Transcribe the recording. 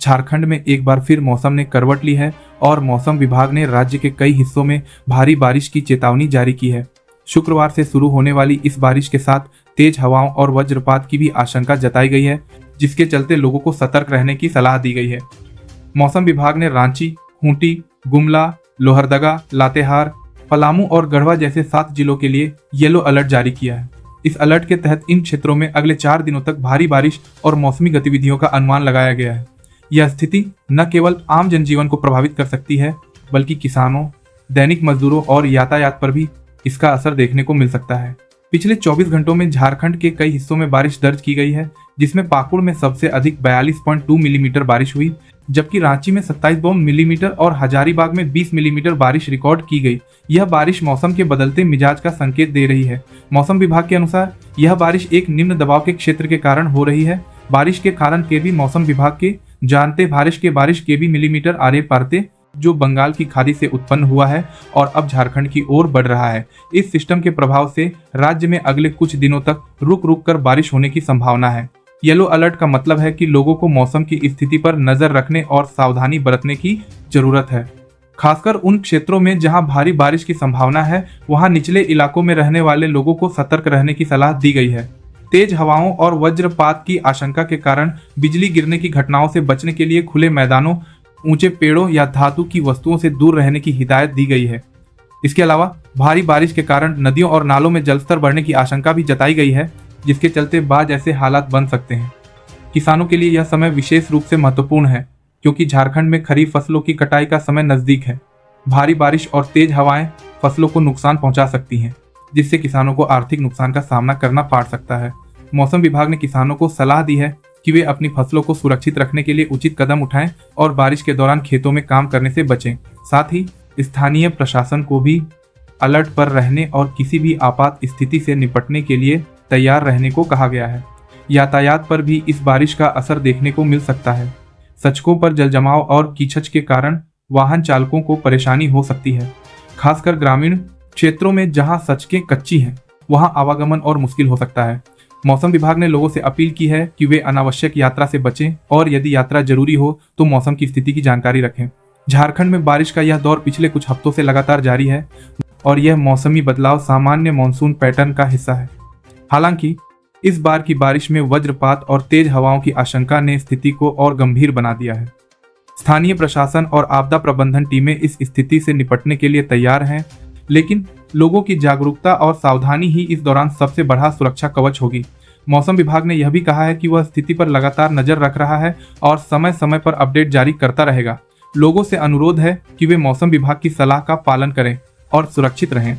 झारखंड में एक बार फिर मौसम ने करवट ली है और मौसम विभाग ने राज्य के कई हिस्सों में भारी बारिश की चेतावनी जारी की है। शुक्रवार से शुरू होने वाली इस बारिश के साथ तेज हवाओं और वज्रपात की भी आशंका जताई गई है, जिसके चलते लोगों को सतर्क रहने की सलाह दी गई है। मौसम विभाग ने रांची, खूंटी, गुमला, लोहरदगा, लातेहार, पलामू और गढ़वा जैसे 7 जिलों के लिए येलो अलर्ट जारी किया है। इस अलर्ट के तहत इन क्षेत्रों में अगले 4 दिनों तक भारी बारिश और मौसमी गतिविधियों का अनुमान लगाया गया है। यह स्थिति न केवल आम जनजीवन को प्रभावित कर सकती है, बल्कि किसानों, दैनिक मजदूरों और यातायात पर भी इसका असर देखने को मिल सकता है। पिछले 24 घंटों में झारखंड के कई हिस्सों में बारिश दर्ज की गई है, जिसमें पाकुड़ में सबसे अधिक 42.2 मिलीमीटर बारिश हुई, जबकि रांची में 27 मिलीमीटर और हजारीबाग में 20 मिलीमीटर बारिश रिकॉर्ड की गई। यह बारिश मौसम के बदलते मिजाज का संकेत दे रही है। मौसम विभाग के अनुसार यह बारिश एक निम्न दबाव के क्षेत्र के कारण हो रही है। बारिश के कारण केबी मौसम विभाग के जानते बारिश केबी मिलीमीटर आरे पारते, जो बंगाल की खाड़ी से उत्पन्न हुआ है और अब झारखंड की ओर बढ़ रहा है। इस सिस्टम के प्रभाव से राज्य में अगले कुछ दिनों तक रुक रुक कर बारिश होने की संभावना है। येलो अलर्ट का मतलब है कि लोगों को मौसम की स्थिति पर नजर रखने और सावधानी बरतने की जरूरत है। खासकर उन क्षेत्रों में जहां भारी बारिश की संभावना है, वहां निचले इलाकों में रहने वाले लोगों को सतर्क रहने की सलाह दी गई है। तेज हवाओं और वज्रपात की आशंका के कारण बिजली गिरने की घटनाओं से बचने के लिए खुले मैदानों, ऊंचे पेड़ों या धातु की वस्तुओं से दूर रहने की हिदायत दी गई है। इसके अलावा भारी बारिश के कारण नदियों और नालों में जलस्तर बढ़ने की आशंका भी जताई गई है, जिसके चलते बाढ़ जैसे हालात बन सकते हैं। किसानों के लिए यह समय विशेष रूप से महत्वपूर्ण है, क्योंकि झारखंड में खरीफ फसलों की कटाई का समय नजदीक है। भारी बारिश और तेज हवाएं फसलों को नुकसान पहुंचा सकती हैं, जिससे किसानों को आर्थिक नुकसान का सामना करना पड़ सकता है। मौसम विभाग ने किसानों को सलाह दी है कि वे अपनी फसलों को सुरक्षित रखने के लिए उचित कदम उठाएं और बारिश के दौरान खेतों में काम करने से बचें। साथ ही स्थानीय प्रशासन को भी अलर्ट पर रहने और किसी भी आपात स्थिति से निपटने के लिए तैयार रहने को कहा गया है। यातायात पर भी इस बारिश का असर देखने को मिल सकता है। सड़कों पर जलजमाव और कीचड़ के कारण वाहन चालकों को परेशानी हो सकती है। खासकर ग्रामीण क्षेत्रों में जहां सड़कें कच्ची हैं, वहां आवागमन और मुश्किल हो सकता है। मौसम विभाग ने लोगों से अपील की है कि वे अनावश्यक यात्रा से बचें और यदि यात्रा जरूरी हो तो मौसम की स्थिति की जानकारी रखें। झारखंड में बारिश का यह दौर पिछले कुछ हफ्तों से लगातार जारी है और यह मौसमी बदलाव सामान्य मानसून पैटर्न का हिस्सा है। हालांकि इस बार की बारिश में वज्रपात और तेज हवाओं की आशंका ने स्थिति को और गंभीर बना दिया है। स्थानीय प्रशासन और आपदा प्रबंधन टीमें इस स्थिति से निपटने के लिए तैयार हैं, लेकिन लोगों की जागरूकता और सावधानी ही इस दौरान सबसे बड़ा सुरक्षा कवच होगी। मौसम विभाग ने यह भी कहा है कि वह स्थिति पर लगातार नजर रख रहा है और समय समय पर अपडेट जारी करता रहेगा। लोगों से अनुरोध है कि वे मौसम विभाग की सलाह का पालन करें और सुरक्षित रहें।